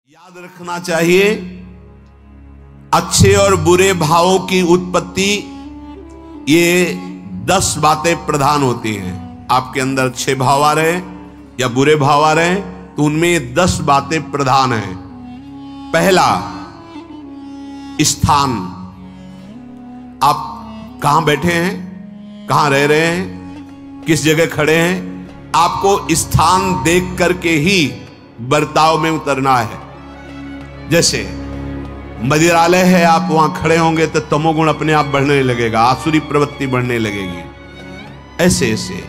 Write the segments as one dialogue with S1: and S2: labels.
S1: याद रखना चाहिए, अच्छे और बुरे भावों की उत्पत्ति, ये 10 बातें प्रधान होती हैं। आपके अंदर अच्छे भाव आ रहे या बुरे भाव आ रहे तो उनमें ये 10 बातें प्रधान हैं। पहला, स्थान। आप कहां बैठे हैं, कहां रह रहे हैं, किस जगह खड़े हैं, आपको स्थान देख करके ही बर्ताव में उतरना है। जैसे मंदिरालय है, आप वहां खड़े होंगे तो तमोगुण अपने आप बढ़ने लगेगा, आसुरी प्रवृत्ति बढ़ने लगेगी। ऐसे ऐसे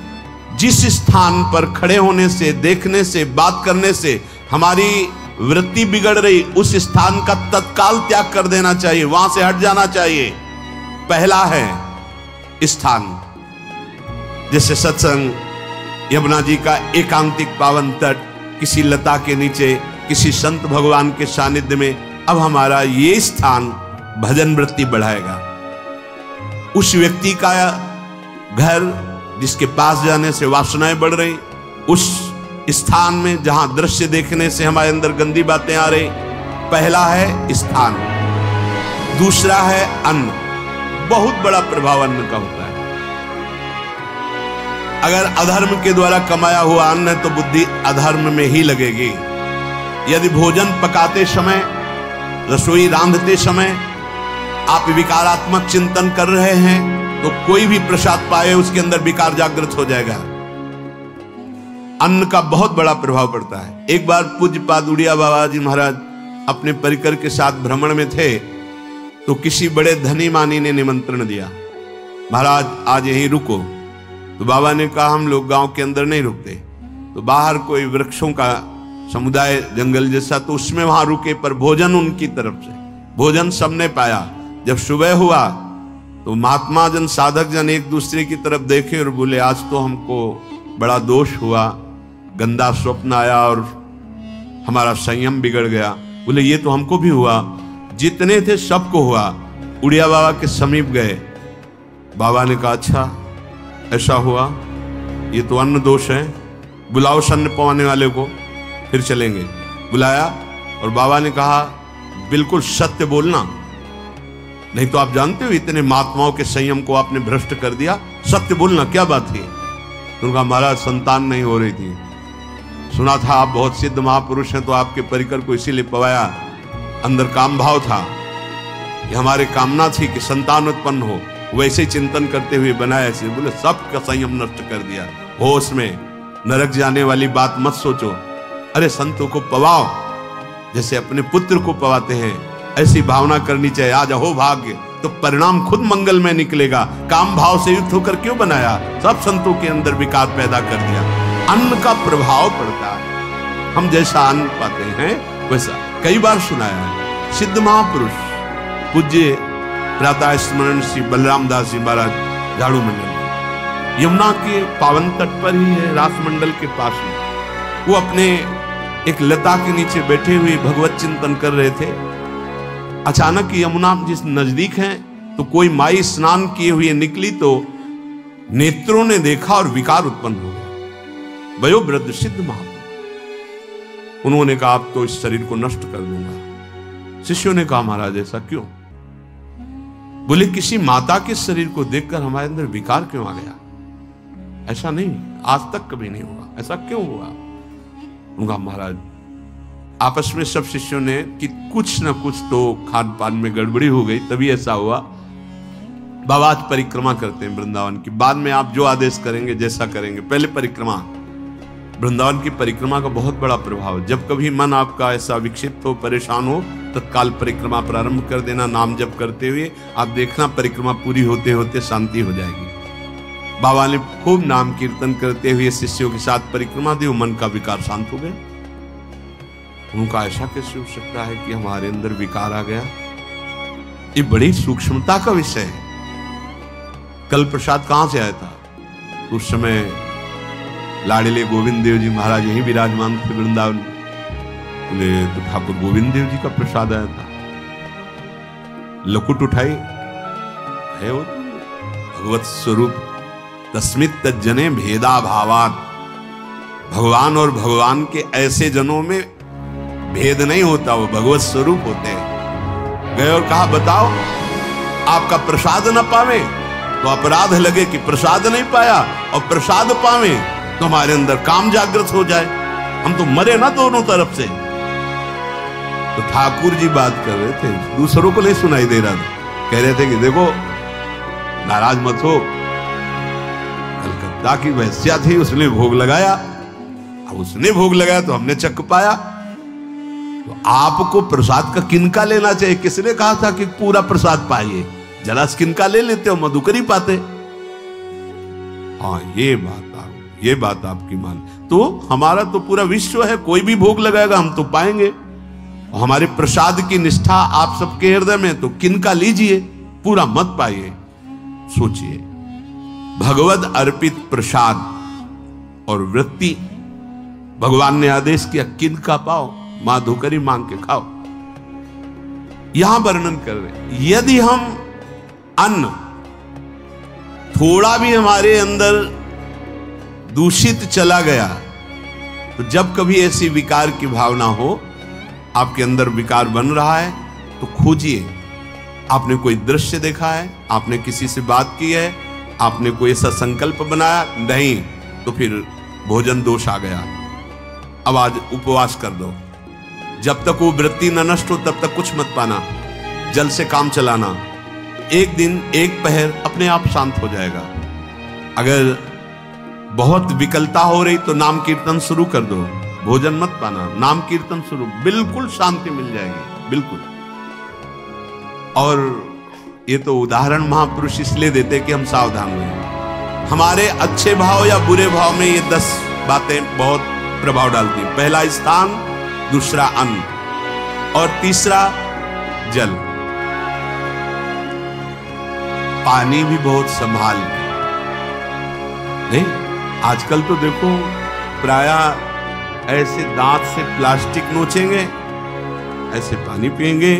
S1: जिस स्थान पर खड़े होने से, देखने से, बात करने से हमारी वृत्ति बिगड़ रही, उस स्थान का तत्काल त्याग कर देना चाहिए, वहां से हट जाना चाहिए। पहला है स्थान। जैसे सत्संग, यमुना जी का एकांतिक पावन तट, किसी लता के नीचे, किसी संत भगवान के सानिध्य में, अब हमारा ये स्थान भजन वृत्ति बढ़ाएगा। उस व्यक्ति का घर जिसके पास जाने से वासनाएं बढ़ रही, उस स्थान में जहां दृश्य देखने से हमारे अंदर गंदी बातें आ रही, पहला है स्थान। दूसरा है अन्न। बहुत बड़ा प्रभाव अन्न का होता है। अगर अधर्म के द्वारा कमाया हुआ अन्न है तो बुद्धि अधर्म में ही लगेगी। यदि भोजन पकाते समय, रसोई रांधते समय आप विकारात्मक चिंतन कर रहे हैं तो कोई भी प्रसाद पाए उसके अंदर विकार जागृत हो जाएगा। अन्न का बहुत बड़ा प्रभाव पड़ता है। एक बार पूज्यपाद उड़िया बाबा जी महाराज अपने परिकर के साथ भ्रमण में थे तो किसी बड़े धनी मानी ने निमंत्रण दिया, महाराज आज यहीं रुको। तो बाबा ने कहा हम लोग गांव के अंदर नहीं रुकते, तो बाहर कोई वृक्षों का समुदाय, जंगल जैसा, तो उसमें वहां रुके, पर भोजन उनकी तरफ से, भोजन सबने पाया। जब सुबह हुआ तो महात्मा जन, साधक जन एक दूसरे की तरफ देखे और बोले आज तो हमको बड़ा दोष हुआ, गंदा स्वप्न आया और हमारा संयम बिगड़ गया। बोले ये तो हमको भी हुआ, जितने थे सबको हुआ। उड़िया बाबा के समीप गए, बाबा ने कहा अच्छा ऐसा हुआ, ये तो अन्न दोष है, बुलाओ सन्न पवाने वाले को, फिर चलेंगे। बुलाया और बाबा ने कहा बिल्कुल सत्य बोलना, नहीं तो आप जानते हो इतने महात्माओं के संयम को आपने भ्रष्ट कर दिया, सत्य बोलना क्या बात थी। तो उनका महाराज संतान नहीं हो रही थी, सुना था आप बहुत सिद्ध महापुरुष हैं तो आपके परिकर को इसीलिए पवाया, अंदर काम भाव था, ये हमारे कामना थी कि संतान उत्पन्न हो, वैसे ही चिंतन करते हुए बनाया ऐसे। बोले सबका संयम नष्ट कर दिया, होश में, नरक जाने वाली बात मत सोचो। अरे संतों को पवाओ जैसे अपने पुत्र को पवाते हैं, ऐसी भावना करनी चाहिए। आज हो भाग्य तो परिणाम खुद मंगल में निकलेगा। काम भाव से युक्त होकर क्यों बनाया, सब संतों के अंदर विकार पैदा कर दिया। अन्न का प्रभाव पड़ता है, हम जैसा अन्न पाते हैं वैसा। कई बार सुनाया है, सिद्ध महापुरुष पूज्य प्रातः स्मरण श्री बलराम दास जी महाराज झाड़ू मंडल, यमुना के पावन तट पर ही है, रास मंडल के पास में, वो अपने एक लता के नीचे बैठे हुए भगवत चिंतन कर रहे थे। अचानक यमुना जिस नजदीक है तो कोई माई स्नान किए हुए निकली तो नेत्रों ने देखा और विकार उत्पन्न हो गया। वयोवृद्ध सिद्ध महापुरुष, उन्होंने कहा अब तो इस शरीर को नष्ट कर दूंगा। शिष्यों ने कहा महाराज ऐसा क्यों? बोले किसी माता के शरीर को देखकर हमारे अंदर विकार क्यों आ गया? ऐसा नहीं, आज तक कभी नहीं हुआ, ऐसा क्यों हुआ? उनका महाराज आपस में सब शिष्यों ने कि कुछ ना कुछ तो खान पान में गड़बड़ी हो गई तभी ऐसा हुआ। बाबा आज परिक्रमा करते हैं वृंदावन की, बाद में आप जो आदेश करेंगे जैसा करेंगे, पहले परिक्रमा। वृंदावन की परिक्रमा का बहुत बड़ा प्रभाव, जब कभी मन आपका ऐसा विक्षिप्त हो, परेशान हो, तत्काल परिक्रमा प्रारंभ कर देना, नाम जप करते हुए। आप देखना परिक्रमा पूरी होते होते शांति हो जाएगी। बाबा ने खूब नाम कीर्तन करते हुए शिष्यों के साथ परिक्रमा दी, मन का विकार शांत हो गया। उनका ऐसा कैसे हो सकता है कि हमारे अंदर विकार आ गया? ये बड़ी सूक्ष्मता का विषय है। कल प्रसाद कहां से आया था? उस समय लाडले गोविंद देव जी महाराज यहीं विराजमान थे वृंदावन। बोले तो ठाकुर गोविंद देव जी का प्रसाद आया था। लकुट उठाई है वो भगवत स्वरूप, तस्मित तज्जने भेदा भावान। भगवान और भगवान के ऐसे जनों में भेद नहीं होता, वो भगवत स्वरूप होते हैं। गए और कहा बताओ आपका प्रसाद न पावे तो अपराध लगे कि प्रसाद नहीं पाया, और प्रसाद पावे तो हमारे अंदर काम जागृत हो जाए, हम तो मरे ना दोनों तरफ से। तो ठाकुर जी बात कर रहे थे, दूसरों को नहीं सुनाई दे रहा था। कह रहे थे कि देखो नाराज मत हो, कलकत्ता की वैश्या थी, उसने भोग लगाया, अब उसने भोग लगाया तो हमने चख पाया, तो आपको प्रसाद का किनका लेना चाहिए? किसने कहा था कि पूरा प्रसाद पाइए? जरा किनका ले लेते हो, मधुकरी पाते। हाँ ये बात आपकी मान। तो हमारा तो पूरा विश्व है, कोई भी भोग लगाएगा हम तो पाएंगे। हमारे प्रसाद की निष्ठा आप सबके हृदय में, तो किनका लीजिए, पूरा मत पाइए। सोचिए, भगवद अर्पित प्रसाद और वृत्ति, भगवान ने आदेश किया किनका पाओ, माधुकरी मांग के खाओ। यहां वर्णन कर रहे, यदि हम अन्न थोड़ा भी हमारे अंदर दूषित चला गया, तो जब कभी ऐसी विकार की भावना हो, आपके अंदर विकार बन रहा है, तो खोजिए। आपने कोई दृश्य देखा है, आपने किसी से बात की है, आपने कोई ऐसा संकल्प बनाया, नहीं तो फिर भोजन दोष आ गया। अब आज उपवास कर दो, जब तक वो वृत्ति न नष्ट हो तब तक कुछ मत पाना, जल से काम चलाना। एक दिन एक पहर अपने आप शांत हो जाएगा। अगर बहुत विकलता हो रही तो नाम कीर्तन शुरू कर दो, भोजन मत पाना, नाम कीर्तन शुरू, बिल्कुल शांति मिल जाएगी, बिल्कुल। और ये तो उदाहरण महापुरुष इसलिए देते कि हम सावधान रहें। हमारे अच्छे भाव या बुरे भाव में ये 10 बातें बहुत प्रभाव डालती हैं। पहला स्थान, दूसरा अन्न, और तीसरा जल। पानी भी बहुत संभाल के, नहीं आजकल तो देखो प्रायः ऐसे दांत से प्लास्टिक नोचेंगे, ऐसे पानी पिएंगे,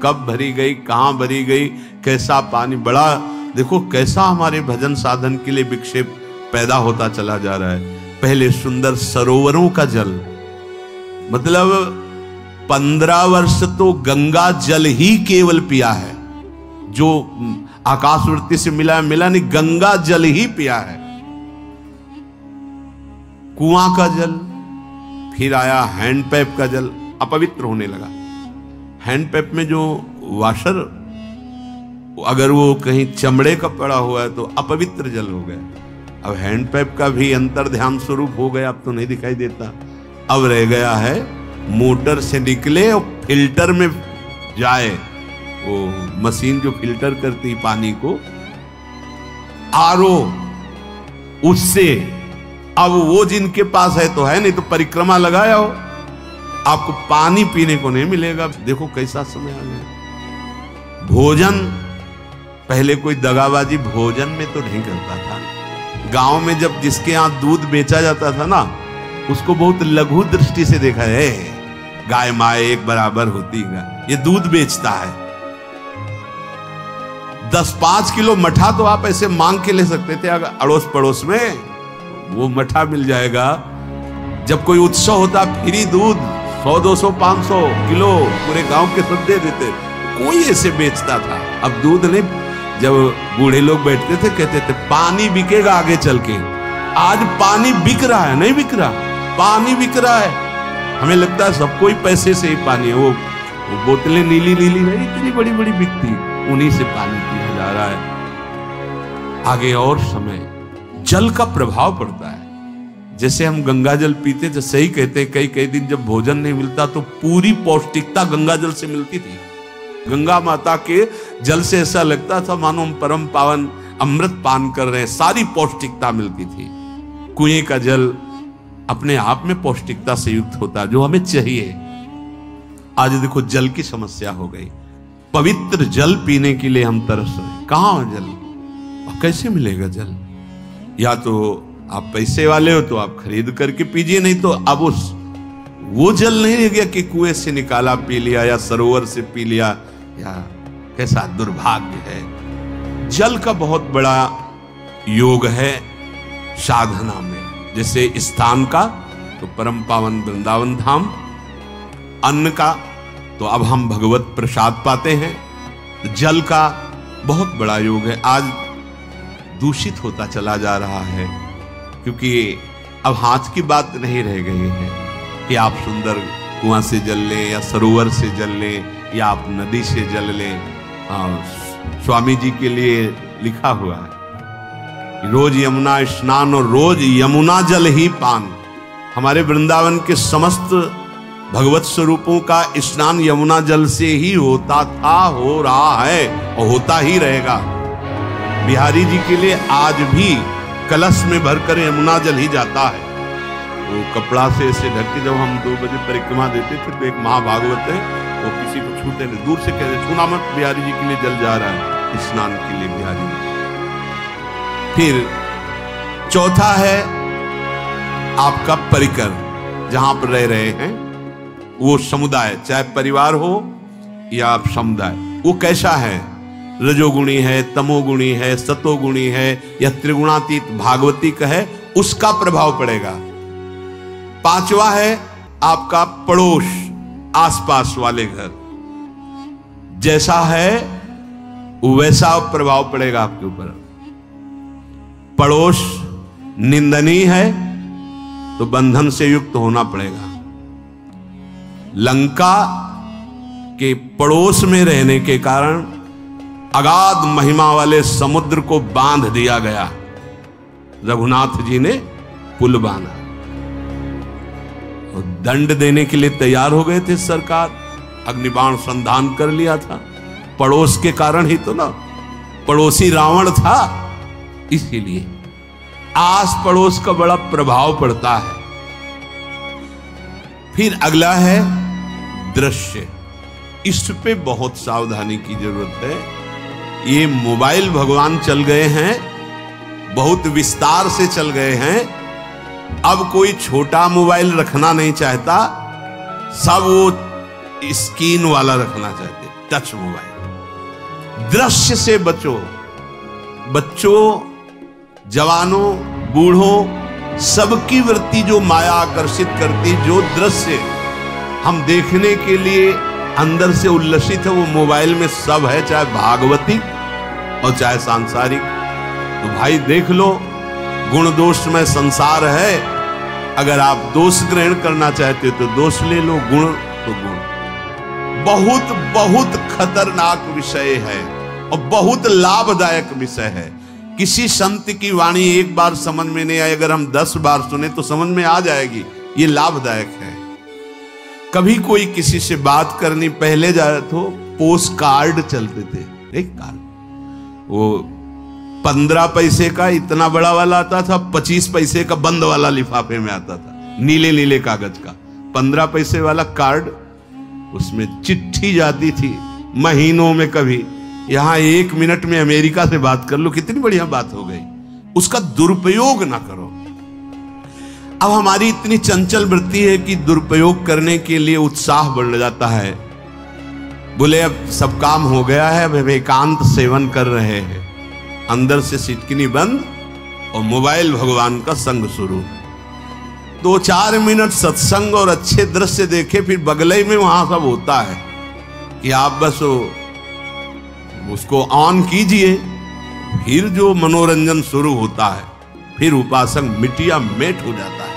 S1: कब भरी गई, कहां भरी गई, कैसा पानी, बड़ा देखो कैसा हमारे भजन साधन के लिए विक्षेप पैदा होता चला जा रहा है। पहले सुंदर सरोवरों का जल, मतलब 15 वर्ष तो गंगा जल ही केवल पिया है, जो आकाशवृत्ति से मिला नहीं, गंगा जल ही पिया है। कुआं का जल, फिर आया हैंडपैप का जल, अपवित्र होने लगा। हैंडपैप में जो वाशर, अगर वो कहीं चमड़े का पड़ा हुआ है तो अपवित्र जल हो गया। अब हैंडपैप का भी अंतर ध्यान स्वरूप हो गया, अब तो नहीं दिखाई देता। अब रह गया है मोटर से निकले और फिल्टर में जाए, वो मशीन जो फिल्टर करती पानी को, आरओ, उससे। अब वो जिनके पास है तो है, नहीं तो परिक्रमा लगाया हो, आपको पानी पीने को नहीं मिलेगा। देखो कैसा समय आ गया। भोजन, पहले कोई दगाबाजी भोजन में तो नहीं करता था। गांव में जब जिसके यहां दूध बेचा जाता था ना, उसको बहुत लघु दृष्टि से देखा है, गाय माए एक बराबर होती है, ये दूध बेचता है। 10-5 किलो मठा तो आप ऐसे मांग के ले सकते थे, अगर अड़ोस पड़ोस में वो मठा मिल जाएगा। जब कोई उत्सव होता, फ्री दूध 100, 200, 500 किलो पूरे गांव के सब दे देते, कोई ऐसे बेचता था। अब दूध नहीं, जब बूढ़े लोग बैठते थे कहते थे पानी बिकेगा आगे चल के। आज पानी बिक रहा है, नहीं बिक रहा, पानी बिक रहा है। हमें लगता है सबको ही पैसे से ही पानी है, वो बोतलें नीली नीली नहीं, इतनी बड़ी बड़ी बिकती, उन्हीं से पानी पिया जा रहा है। आगे और समय जल का प्रभाव पड़ता है। जैसे हम गंगा जल पीते थे, सही कहते हैं, कई दिन जब भोजन नहीं मिलता तो पूरी पौष्टिकता गंगा जल से मिलती थी। गंगा माता के जल से ऐसा लगता था मानो हम परम पावन अमृत पान कर रहे हैं, सारी पौष्टिकता मिलती थी। कुएं का जल अपने आप में पौष्टिकता से युक्त होता है, जो हमें चाहिए। आज देखो जल की समस्या हो गई, पवित्र जल पीने के लिए हम तरस रहे। कहां है जल और कैसे मिलेगा जल? या तो आप पैसे वाले हो तो आप खरीद करके पीजिए, नहीं तो अब वो जल नहीं रह गया कि कुएं से निकाला पी लिया या सरोवर से पी लिया, या कैसा दुर्भाग्य है। जल का बहुत बड़ा योग है साधना में। जैसे स्थान का तो परम पावन वृंदावन धाम, अन्न का, तो अब हम भगवत प्रसाद पाते हैं। जल का बहुत बड़ा योग है, आज दूषित होता चला जा रहा है, क्योंकि अब हाथ की बात नहीं रह गई है कि आप सुंदर कुआं से जल लें या सरोवर से जल लें या आप नदी से जल लें। स्वामी जी के लिए लिखा हुआ है रोज यमुना स्नान और रोज यमुना जल ही पान। हमारे वृंदावन के समस्त भगवत स्वरूपों का स्नान यमुना जल से ही होता था, हो रहा है और होता ही रहेगा। बिहारी जी के लिए आज भी कलश में भरकर यमुना जल ही जाता है। वो कपड़ा से ऐसे ढक के जब हम 2 बजे परिक्रमा देते थे तो एक महाभागवत है, वो किसी को छूते नहीं, दूर से कहते छूना मत, बिहारी जी के लिए जल जा रहा है स्नान के लिए बिहारी जी। फिर चौथा है आपका परिकर, जहां पर रह रहे हैं वो समुदाय, चाहे परिवार हो या आप समुदाय, वो कैसा है, रजोगुणी है, तमोगुणी है, सतोगुणी है या त्रिगुणातीत भागवतिक है, उसका प्रभाव पड़ेगा। पांचवा है आपका पड़ोस, आसपास वाले घर, जैसा है वैसा प्रभाव पड़ेगा आपके ऊपर। पड़ोस निंदनीय है तो बंधन से युक्त होना पड़ेगा। लंका के पड़ोस में रहने के कारण अगाध महिमा वाले समुद्र को बांध दिया गया, रघुनाथ जी ने पुल बांधा और दंड देने के लिए तैयार हो गए थे सरकार, अग्निबाण संधान कर लिया था, पड़ोस के कारण ही तो ना, पड़ोसी रावण था, इसीलिए आस पड़ोस का बड़ा प्रभाव पड़ता है। फिर अगला है दृश्य, इस पे बहुत सावधानी की जरूरत है। ये मोबाइल भगवान चल गए हैं, बहुत विस्तार से चल गए हैं, अब कोई छोटा मोबाइल रखना नहीं चाहता, सब वो स्क्रीन वाला रखना चाहते, टच मोबाइल। दृश्य से बचो, बच्चों, जवानों, बूढ़ों, सबकी वृत्ति जो माया आकर्षित करती, जो दृश्य हम देखने के लिए अंदर से उल्लसित है, वो मोबाइल में सब है, चाहे भागवतिक और चाहे सांसारिक। तो भाई देख लो, गुण दोष में संसार है, अगर आप दोष ग्रहण करना चाहते हो तो दोष ले लो, गुण तो गुण। बहुत बहुत खतरनाक विषय है और बहुत लाभदायक विषय है। किसी संत की वाणी एक बार समझ में नहीं आई, अगर हम 10 बार सुने तो समझ में आ जाएगी, ये लाभदायक है। कभी कोई किसी से बात करनी, पहले जाए तो पोस्ट कार्ड चलते थे, एक कार्ड, वो 15 पैसे का इतना बड़ा वाला आता था, 25 पैसे का बंद वाला लिफाफे में आता था, नीले नीले कागज का 15 पैसे वाला कार्ड, उसमें चिट्ठी जाती थी महीनों में। कभी यहां 1 मिनट में अमेरिका से बात कर लो, कितनी बढ़िया बात हो गई। उसका दुरुपयोग ना करो। अब हमारी इतनी चंचल वृत्ति है कि दुरुपयोग करने के लिए उत्साह बढ़ जाता है, बोले अब सब काम हो गया है, अब एकांत सेवन कर रहे हैं, अंदर से सिटकिनी बंद और मोबाइल भगवान का संग शुरू। 2-4 मिनट सत्संग और अच्छे दृश्य देखे, फिर बगले में वहां सब होता है कि आप बस उसको ऑन कीजिए, फिर जो मनोरंजन शुरू होता है, फिर उपासक मिटिया मेट हो जाता है।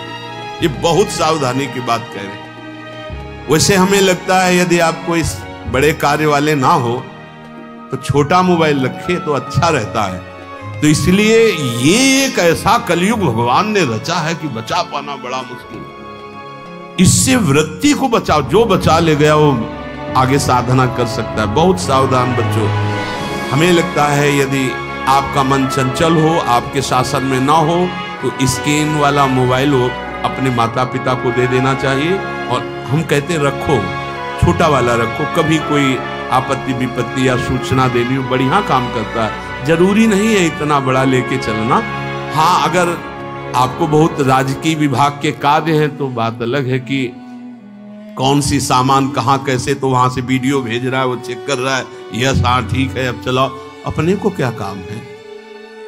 S1: ये बहुत सावधानी की बात कह रहे हैं। वैसे हमें लगता है यदि आपको इस बड़े कार्य वाले ना हो तो छोटा मोबाइल रखे तो अच्छा रहता है। तो इसलिए ये एक ऐसा कलयुग भगवान ने रचा है कि बचा पाना बड़ा मुश्किल है। इससे वृत्ति को बचाओ, जो बचा ले गया वो आगे साधना कर सकता है। बहुत सावधान बच्चों। हमें लगता है यदि आपका मन चंचल हो, आपके शासन में ना हो, तो स्क्रीन वाला मोबाइल हो अपने माता पिता को दे देना चाहिए। और हम कहते रखो, छोटा वाला रखो, कभी कोई आपत्ति विपत्ति या सूचना देनी हो, बढ़िया काम करता है। जरूरी नहीं है इतना बड़ा लेके चलना। हाँ, अगर आपको बहुत राजकीय विभाग के कार्य हैं तो बात अलग है कि कौन सी सामान कहाँ कैसे, तो वहां से वीडियो भेज रहा है, वो चेक कर रहा है, यस हाँ ठीक है अब चलाओ। अपने को क्या काम है?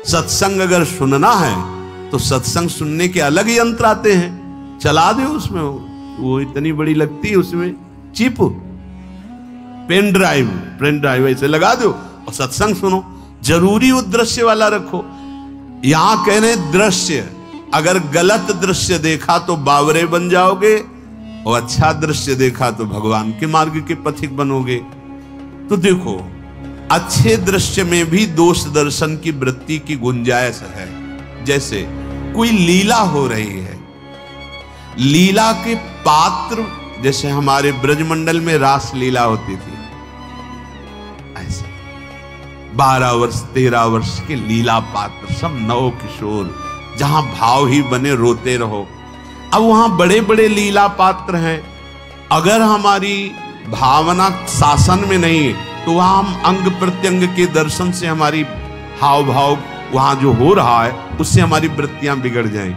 S1: सत्संग अगर सुनना है तो सत्संग सुनने के अलग यंत्र आते हैं, चला दे उसमें, वो इतनी बड़ी लगती है उसमें, चिप, पेन ड्राइव ऐसे लगा दो और सत्संग सुनो। जरूरी वो दृश्य वाला रखो। यहां कह रहे दृश्य, अगर गलत दृश्य देखा तो बावरे बन जाओगे और अच्छा दृश्य देखा तो भगवान के मार्ग के पथिक बनोगे। तो देखो, अच्छे दृश्य में भी दोष दर्शन की वृत्ति की गुंजाइश है। जैसे कोई लीला हो रही है, लीला के पात्र, जैसे हमारे ब्रजमंडल में रास लीला होती थी, ऐसे 12 वर्ष 13 वर्ष के लीला पात्र, सब नव किशोर, जहां भाव ही बने रोते रहो। अब वहां बड़े बड़े लीला पात्र हैं, अगर हमारी भावना शासन में नहीं है तो वहां हम अंग प्रत्यंग के दर्शन से हमारी हाव भाव वहां जो हो रहा है उससे हमारी वृत्तियां बिगड़ जाएं।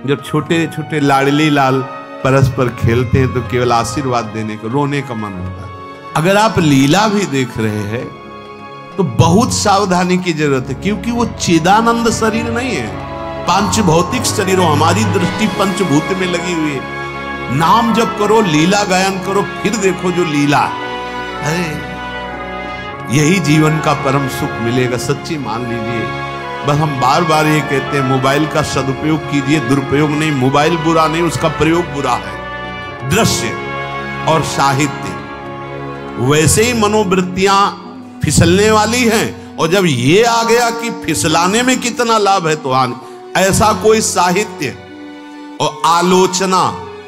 S1: जब छोटे छोटे लाडली लाल परस्पर खेलते हैं तो केवल आशीर्वाद देने को, रोने का मन होता है। अगर आप लीला भी देख रहे हैं तो बहुत सावधानी की जरूरत है, क्योंकि वो चिदानंद शरीर नहीं है, पांच भौतिक शरीरों, हमारी दृष्टि पंचभूत में लगी हुई है। नाम जप करो, लीला गायन करो, फिर देखो जो लीला है, यही जीवन का परम सुख मिलेगा। सच्ची मान लीजिए। बस हम बार बार ये कहते हैं, मोबाइल का सदुपयोग कीजिए, दुरुपयोग नहीं। मोबाइल बुरा नहीं, उसका प्रयोग बुरा है। दृश्य और साहित्य वैसे ही मनोवृत्तियां फिसलने वाली हैं, और जब ये आ गया कि फिसलाने में कितना लाभ है तो ऐसा कोई साहित्य और आलोचना,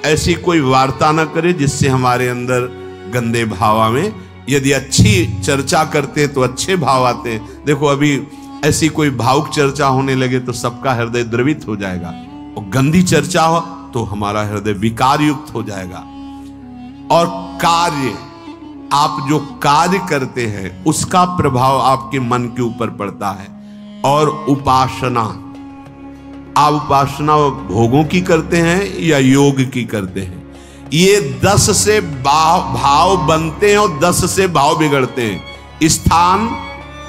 S1: ऐसी कोई वार्ता न करे जिससे हमारे अंदर गंदे भाव आवे। यदि अच्छी चर्चा करते तो अच्छे भाव आते हैं। देखो, अभी ऐसी कोई भावुक चर्चा होने लगे तो सबका हृदय द्रवित हो जाएगा, और गंदी चर्चा हो तो हमारा हृदय विकार युक्त हो जाएगा। और कार्य, आप जो कार्य करते हैं उसका प्रभाव आपके मन के ऊपर पड़ता है। और उपासना, आप उपासना भोगों की करते हैं या योग की करते हैं, ये 10 से भाव बनते हैं और 10 से भाव बिगड़ते हैं। स्थान,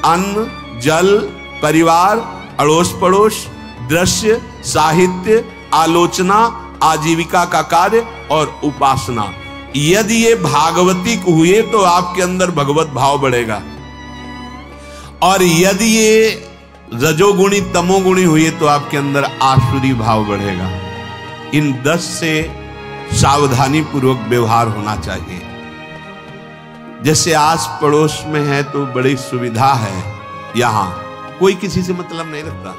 S1: अन्न, जल, परिवार, अड़ोस पड़ोस, दृश्य, साहित्य, आलोचना, आजीविका का कार्य और उपासना। यदि ये भागवतिक हुए तो आपके अंदर भगवत भाव बढ़ेगा, और यदि ये रजोगुणी तमोगुणी हुए तो आपके अंदर आसुरी भाव बढ़ेगा। इन 10 से सावधानी पूर्वक व्यवहार होना चाहिए। जैसे आस पड़ोस में है तो बड़ी सुविधा है, यहां कोई किसी से मतलब नहीं रखता,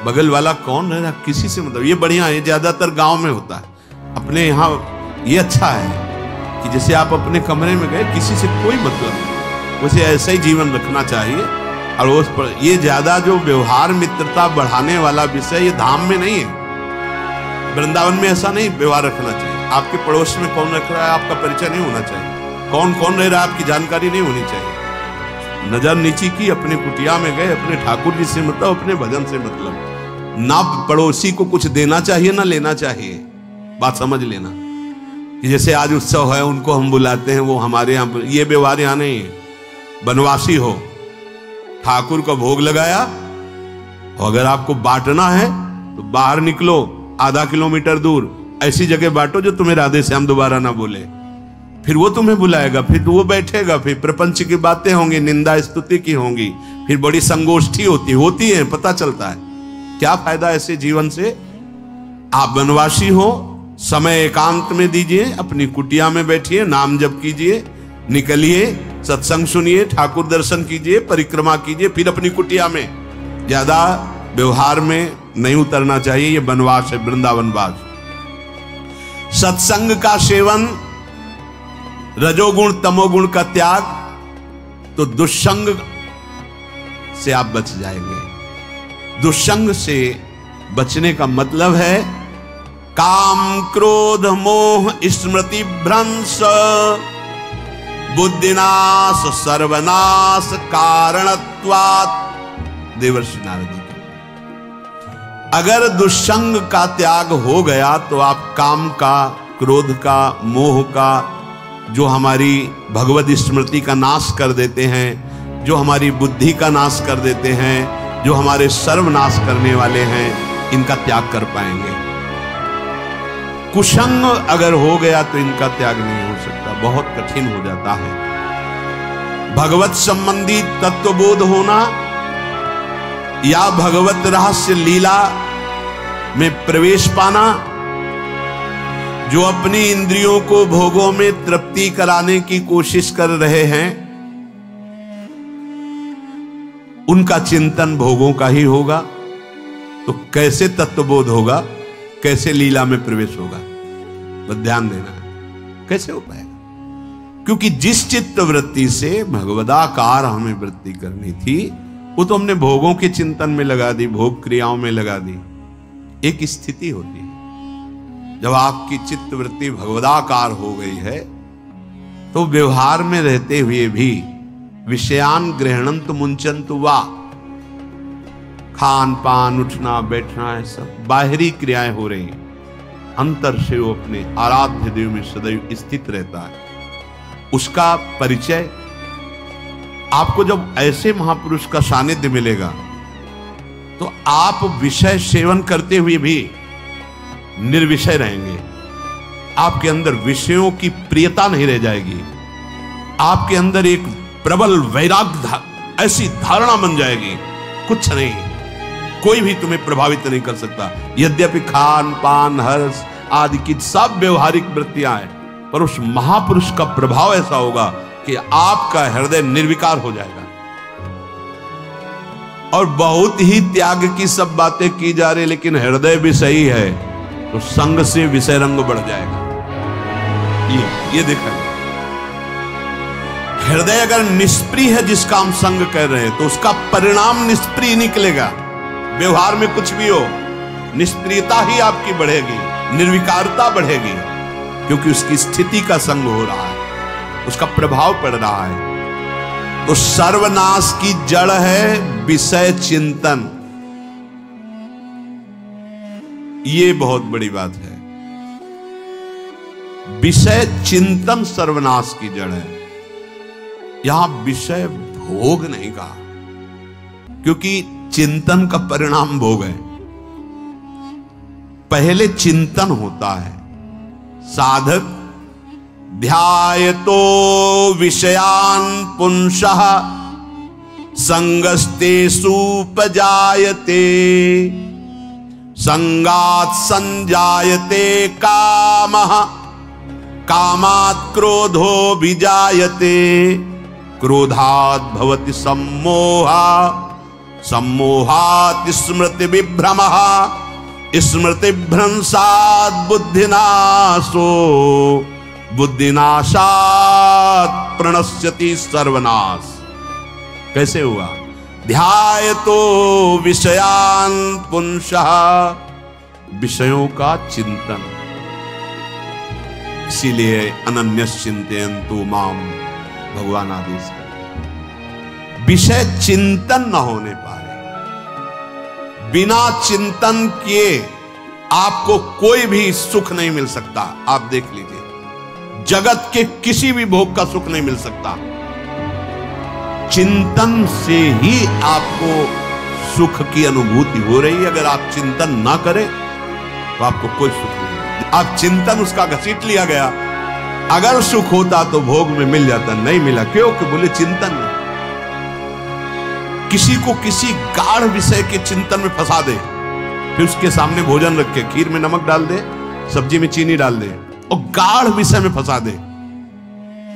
S1: बगल वाला कौन है, किसी से मतलब, ये बढ़िया है। ज्यादातर गांव में होता है। अपने यहाँ ये अच्छा है कि जैसे आप अपने कमरे में गए, किसी से कोई मतलब नहीं, वैसे ऐसा ही जीवन रखना चाहिए। अड़ोस पर ये ज्यादा जो व्यवहार मित्रता बढ़ाने वाला विषय, ये धाम में नहीं है, वृंदावन में ऐसा नहीं व्यवहार रखना चाहिए। आपके पड़ोस में कौन रख रहा है आपका परिचय नहीं होना चाहिए, कौन कौन रह रहा है आपकी जानकारी नहीं होनी चाहिए। नजर नीची की, अपने कुटिया में गए, अपने ठाकुर जी से मतलब, अपने भजन से मतलब। ना पड़ोसी को कुछ देना चाहिए ना लेना चाहिए। बात समझ लेना कि जैसे आज उत्सव है, उनको हम बुलाते हैं, वो हमारे यहाँ, ये व्यवहार यहाँ नहीं है। बनवासी हो, ठाकुर का भोग लगाया, अगर आपको बांटना है तो बाहर निकलो, आधा किलोमीटर दूर ऐसी जगह बांटो जो तुम्हें राधे श्याम दोबारा ना बोले, फिर वो तुम्हें बुलाएगा, फिर वो बैठेगा, फिर प्रपंच की बातें होंगी, निंदा स्तुति की होंगी, फिर बड़ी संगोष्ठी होती है, पता चलता है। क्या फायदा ऐसे जीवन से? आप वनवासी हो, समय एकांत में दीजिए, अपनी कुटिया में बैठिए, नाम जप कीजिए, निकलिए, सत्संग सुनिए, ठाकुर दर्शन कीजिए, परिक्रमा कीजिए, फिर अपनी कुटिया में। ज्यादा व्यवहार में नहीं उतरना चाहिए, ये वनवास है, वृंदावनवास। सत्संग का सेवन, रजोगुण तमोगुण का त्याग, तो दुष्संग से आप बच जाएंगे। दुष्संग से बचने का मतलब है काम क्रोध मोह स्मृति भ्रंश बुद्धिनाश सर्वनाश कारणत्वात्। देवर्षि नारद जी। अगर दुष्संग का त्याग हो गया तो आप काम का, क्रोध का, मोह का, जो हमारी भगवत स्मृति का नाश कर देते हैं, जो हमारी बुद्धि का नाश कर देते हैं, जो हमारे सर्वनाश करने वाले हैं, इनका त्याग कर पाएंगे। कुसंग अगर हो गया तो इनका त्याग नहीं हो सकता, बहुत कठिन हो जाता है। भगवत संबंधी तत्वबोध होना या भगवत रहस्य लीला में प्रवेश पाना, जो अपनी इंद्रियों को भोगों में तृप्ति कराने की कोशिश कर रहे हैं, उनका चिंतन भोगों का ही होगा। तो कैसे तत्वबोध होगा, कैसे लीला में प्रवेश होगा, बस ध्यान देना है, कैसे हो पाएगा? क्योंकि जिस चित्त वृत्ति से भगवदाकार हमें वृत्ति करनी थी, वो तो हमने भोगों के चिंतन में लगा दी, भोग क्रियाओं में लगा दी। एक स्थिति होती है जब आपकी चित्त वृत्ति भगवदाकार हो गई है, तो व्यवहार में रहते हुए भी विषयान ग्रहणंत मुंचंत वा, खान पान उठना बैठना है सब बाहरी क्रियाएं हो रही, अंतर से वो अपने आराध्य देव में सदैव स्थित रहता है। उसका परिचय आपको जब ऐसे महापुरुष का सानिध्य मिलेगा, तो आप विषय सेवन करते हुए भी निर्विषय रहेंगे। आपके अंदर विषयों की प्रियता नहीं रह जाएगी, आपके अंदर एक प्रबल वैराग्य ऐसी धारणा बन जाएगी, कुछ नहीं, कोई भी तुम्हें प्रभावित नहीं कर सकता। यद्यपि खान पान हर्ष आदि की सब व्यवहारिक वृत्तियां हैं, पर उस महापुरुष का प्रभाव ऐसा होगा कि आपका हृदय निर्विकार हो जाएगा। और बहुत ही त्याग की सब बातें की जा रही, लेकिन हृदय भी सही है, तो संग से विषय रंग बढ़ जाएगा। ये देखा, हृदय अगर निष्प्रिय है जिसका हम संग कर रहे हैं, तो उसका परिणाम निष्प्रिय निकलेगा। व्यवहार में कुछ भी हो, निष्प्रियता ही आपकी बढ़ेगी, निर्विकारता बढ़ेगी, क्योंकि उसकी स्थिति का संग हो रहा है, उसका प्रभाव पड़ रहा है। तो सर्वनाश की जड़ है विषय चिंतन। ये बहुत बड़ी बात है, विषय चिंतन सर्वनाश की जड़ है। यहां विषय भोग नहीं कहा, क्योंकि चिंतन का परिणाम भोग है। पहले चिंतन होता है, साधक ध्यायतो विषयान पुंसः संगस्तेषु उपजायते, संगात् संजायते कामः, कामात् क्रोधो विजायते, क्रोधात् भवति सम्मोहः, सम्मोहात् स्मृति विभ्रमः, स्मृति भ्रंशात् बुद्धिनाशो, बुद्धिनाशात् प्रणश्यति सर्वनाश। कैसे हुआ? ध्यायतो विषयान पुंसः, विषयों का चिंतन। इसीलिए अनन्यश्चिन्तयन्तु माम भगवान आदेश कर, विषय चिंतन न होने पाए, बिना चिंतन किए आपको कोई भी सुख नहीं मिल सकता। आप देख लीजिए, जगत के किसी भी भोग का सुख नहीं मिल सकता, चिंतन से ही आपको सुख की अनुभूति हो रही है। अगर आप चिंतन ना करें तो आपको कोई सुख नहीं। आप चिंतन उसका घसीट लिया गया, अगर सुख होता तो भोग में मिल जाता, नहीं मिला। क्यों? कि बोले चिंतन नहीं। किसी को किसी गाढ़ विषय के चिंतन में फंसा दे, फिर उसके सामने भोजन रख के खीर में नमक डाल दे, सब्जी में चीनी डाल दे और गाढ़ विषय में फंसा दे।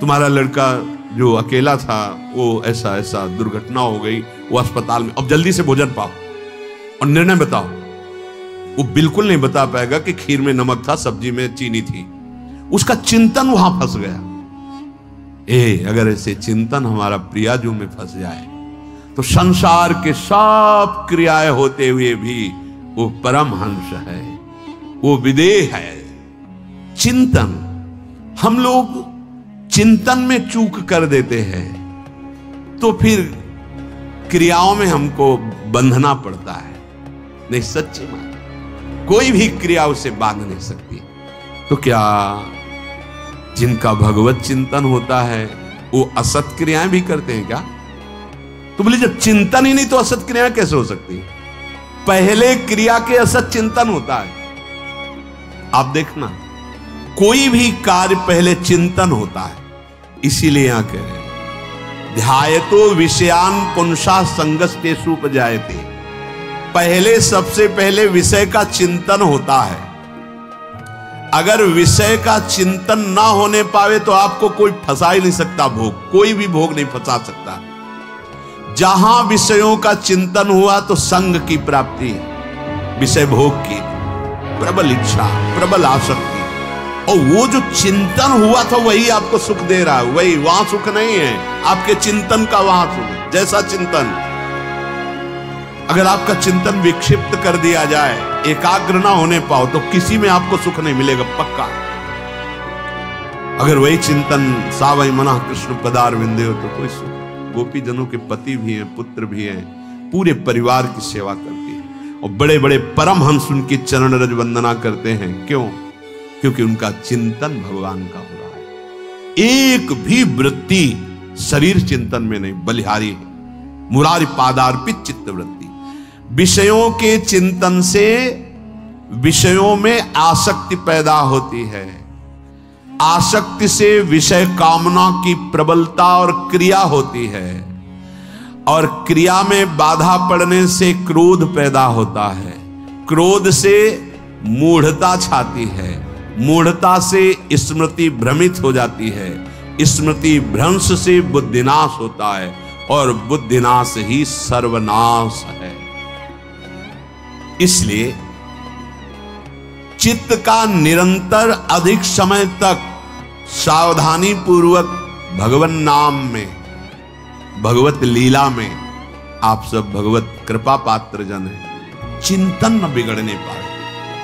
S1: तुम्हारा लड़का जो अकेला था, वो ऐसा ऐसा दुर्घटना हो गई, वो अस्पताल में, अब जल्दी से भोजन पाओ और निर्णय बताओ। वो बिल्कुल नहीं बता पाएगा कि खीर में नमक था, सब्जी में चीनी थी। उसका चिंतन वहां फंस गया। अगर ऐसे चिंतन हमारा प्रियाजू में फंस जाए, तो संसार के सब क्रियाएं होते हुए भी वो परमहंस है, वो विदेह है। चिंतन, हम लोग चिंतन में चूक कर देते हैं, तो फिर क्रियाओं में हमको बंधना पड़ता है। नहीं, सच्ची बात, कोई भी क्रिया उसे बांध नहीं सकती। तो क्या जिनका भगवत चिंतन होता है वो असत क्रियाएं भी करते हैं क्या? तो बोले जब चिंतन ही नहीं तो असत क्रियाएं कैसे हो सकती? पहले क्रिया के असत चिंतन होता है। आप देखना, कोई भी कार्य पहले चिंतन होता है, इसीलिए यहां कह रहे हैं ध्यायतो विषयान पुंसा संगस्तेषु उपजायते। पहले सबसे पहले विषय का चिंतन होता है। अगर विषय का चिंतन ना होने पावे तो आपको कोई फंसा ही नहीं सकता भोग, कोई भी भोग नहीं फंसा सकता। जहां विषयों का चिंतन हुआ तो संग की प्राप्ति, विषय भोग की प्रबल इच्छा, प्रबल आसक्ति, और वो जो चिंतन हुआ था वही आपको सुख दे रहा है। वही, वहां सुख नहीं है, आपके चिंतन का वहां सुख। जैसा चिंतन, अगर आपका चिंतन विक्षिप्त कर दिया जाए, एकाग्र ना होने पाओ, तो किसी में आपको सुख नहीं मिलेगा पक्का। अगर वही चिंतन सावई मना कृष्ण पदारविंदे हो तो कोई सुख। गोपी जनों के पति भी हैं, पुत्र भी हैं, पूरे परिवार की सेवा करती है, और बड़े बड़े परमहंस उनकी चरण रज वंदना करते हैं। क्यों? क्योंकि उनका चिंतन भगवान का हो रहा है। एक भी वृत्ति शरीर चिंतन में नहीं, बलिहारी है। मुरारी पादार्पित चित्त वृत्ति। विषयों के चिंतन से विषयों में आसक्ति पैदा होती है। आसक्ति से विषय कामना की प्रबलता और क्रिया होती है, और क्रिया में बाधा पड़ने से क्रोध पैदा होता है। क्रोध से मूढ़ता छाती है, मूढ़ता से स्मृति भ्रमित हो जाती है, स्मृति भ्रंश से बुद्धिनाश होता है, और बुद्धिनाश ही सर्वनाश है। इसलिए चित्त का निरंतर अधिक समय तक सावधानी पूर्वक भगवन नाम में, भगवत लीला में, आप सब भगवत कृपा पात्र जन हैं, चिंतन न बिगड़ने पाए।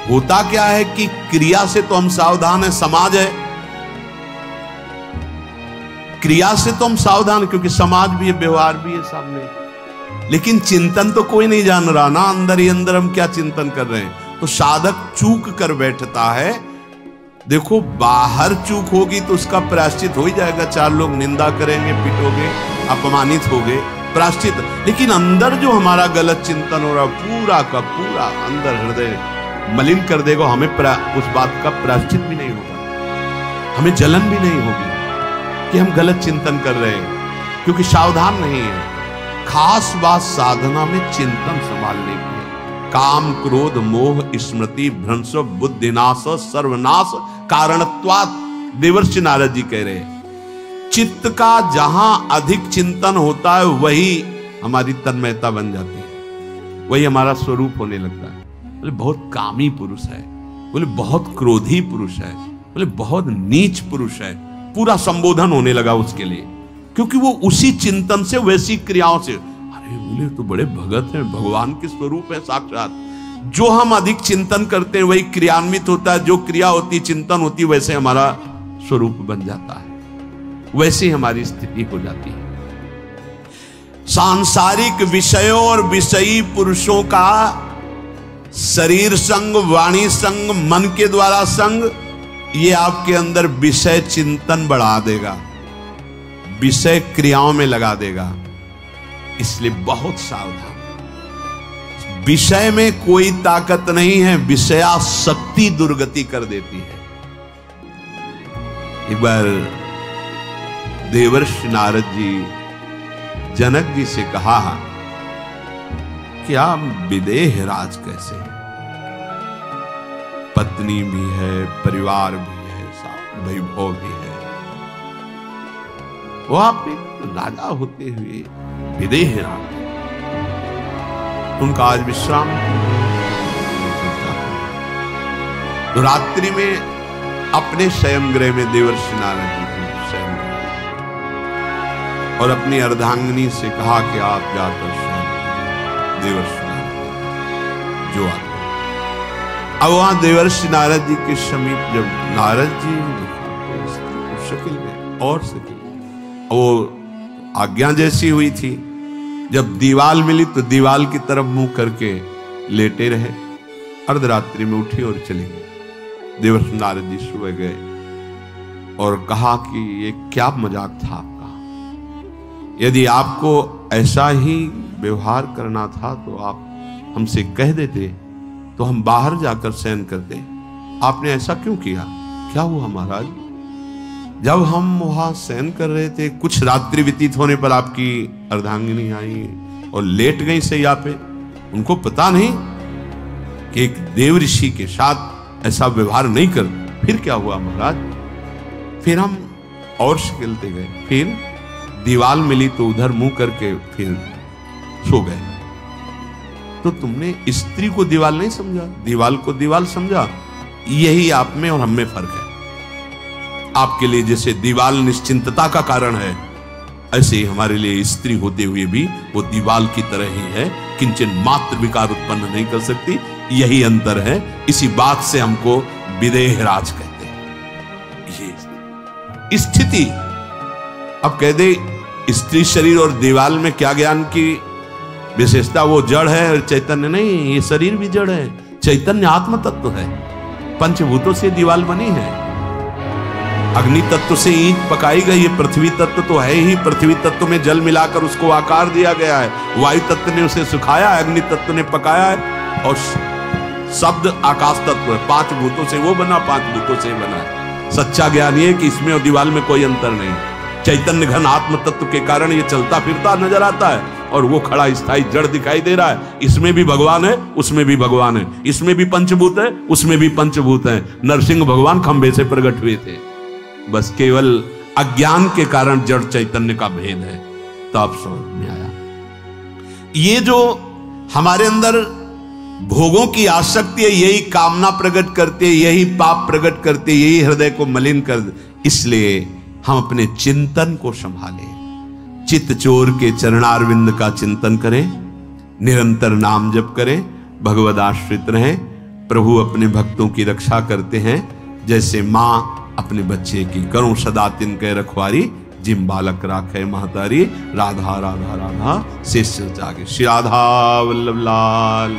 S1: होता क्या है कि क्रिया से तो हम सावधान हैं, समाज है, क्रिया से तो हम सावधान, क्योंकि समाज भी है, व्यवहार भी है सामने, लेकिन चिंतन तो कोई नहीं जान रहा ना, अंदर ही अंदर हम क्या चिंतन कर रहे हैं। तो साधक चूक कर बैठता है। देखो, बाहर चूक होगी तो उसका प्रायश्चित हो ही जाएगा, चार लोग निंदा करेंगे, पिटोगे, अपमानित होगे, प्रायश्चित। लेकिन अंदर जो हमारा गलत चिंतन हो रहा, पूरा का पूरा अंदर हृदय मलिन कर देगा। हमें उस बात का प्रायश्चित भी नहीं होगा, हमें जलन भी नहीं होगी कि हम गलत चिंतन कर रहे हैं, क्योंकि सावधान नहीं है। खास बात साधना में चिंतन संभालने की है। काम क्रोध मोह स्मृति भ्रंश बुद्धिनाश सर्वनाश कारणत्वात्। देवर्षि नारद जी कह रहे हैं चित्त का जहां अधिक चिंतन होता है वही हमारी तन्मयता बन जाती है, वही हमारा स्वरूप होने लगता है। बोले बहुत कामी पुरुष है, बोले बहुत क्रोधी पुरुष है, बोले बहुत नीच पुरुष है, पूरा संबोधन होने लगा उसके लिए, क्योंकि वो उसी चिंतन से, वैसी क्रियाओं से। अरे बोले तो बड़े भगत हैं, भगवान के स्वरूप है साक्षात। जो हम अधिक चिंतन करते हैं वही क्रियान्वित होता है, जो क्रिया होती, चिंतन होती, वैसे हमारा स्वरूप बन जाता है, वैसे हमारी स्थिति हो जाती है। सांसारिक विषयों और विषयी पुरुषों का शरीर संग, वाणी संग, मन के द्वारा संग, ये आपके अंदर विषय चिंतन बढ़ा देगा, विषय क्रियाओं में लगा देगा। इसलिए बहुत सावधान। विषय में कोई ताकत नहीं है, विषयासक्ति दुर्गति कर देती है। एक बार देवर्षि नारद जी जनक जी से कहा कि आप विदेह राज कैसे, पत्नी भी है, परिवार भी है, वैभव भी है, वो आप एक राजा होते हुए विदेह राज। उनका आज विश्राम। तो रात्रि में अपने शयन गृह में देवर्षि नारद जी शयन और अपनी अर्धांगिनी से कहा कि आप जाकर शयन। देवर्षि नारद जो आते, अब वहां देवर्षि नारद जी के समीप जब नारद जी शकील में और शकील, वो आज्ञा जैसी हुई थी, जब दीवाल मिली तो दीवाल की तरफ मुंह करके लेटे रहे। अर्धरात्रि में उठी और चली गई। देवर्षि नारद जी सुबह गए और कहा कि ये क्या मजाक था आपका, यदि आपको ऐसा ही व्यवहार करना था तो आप हमसे कह देते तो हम बाहर जाकर शयन करते, आपने ऐसा क्यों किया? क्या हुआ महाराज? जब हम वहां शयन कर रहे थे, कुछ रात्रि व्यतीत होने पर आपकी अर्धांगिनी आई और लेट गई सैया पे। उनको पता नहीं कि एक देव ऋषि के साथ ऐसा व्यवहार नहीं कर। फिर क्या हुआ महाराज? फिर हम और खेलते गए, फिर दीवाल मिली तो उधर मुंह करके फिर सो गए। तो तुमने स्त्री को दीवाल नहीं समझा, दीवाल को दीवाल समझा। यही आप में और हम में फर्क है। आपके लिए जैसे दीवाल निश्चिंतता का कारण है, ऐसे ही हमारे लिए स्त्री होते हुए भी वो दीवाल की तरह ही है, किंचन मात्र विकार उत्पन्न नहीं कर सकती। यही अंतर है। इसी बात से हमको विदेहराज कहते हैं। ये स्थिति अब कह दे स्त्री शरीर और दीवाल में क्या ज्ञान की विशेषता? वो जड़ है और चैतन्य नहीं। ये शरीर भी जड़ है, चैतन्य आत्म तत्व है। पंचभूतों से दीवाल बनी है। अग्नि तत्व से ईंट पकाई गई है। पृथ्वी तत्व तो है ही, पृथ्वी तत्व में जल मिलाकर उसको आकार दिया गया है। वायु तत्व ने उसे सुखाया है, अग्नि तत्व ने पकाया है, और शब्द आकाश तत्व है। 5 भूतों से वो बना, 5 भूतों से बना है। सच्चा ज्ञान ये कि इसमें और दीवाल में कोई अंतर नहीं। चैतन्य घन आत्म तत्व के कारण ये चलता फिरता नजर आता है, और वो खड़ा स्थायी जड़ दिखाई दे रहा है। इसमें भी भगवान है, उसमें भी भगवान है। इसमें भी पंचभूत है, उसमें भी पंचभूत है। नरसिंह भगवान खंबे से प्रकट हुए थे, बस केवल अज्ञान के कारण जड़ चैतन्य का भेद है। तो आप समझ में आया। ये जो हमारे अंदर भोगों की आसक्ति है, यही कामना प्रकट करती है, यही पाप प्रकट करती है, यही हृदय को मलिन कर। इसलिए हम अपने चिंतन को संभालें। चित्त चोर के चरणारविंद का चिंतन करें, निरंतर नाम जप करें, भगवद आश्रित रहें। प्रभु अपने भक्तों की रक्षा करते हैं, जैसे माँ अपने बच्चे की करो सदा तिनके रखवारी, जिम बालक राखे महतारी। राधा राधा राधा शेष जागे। श्री राधा वल्लभ लाल।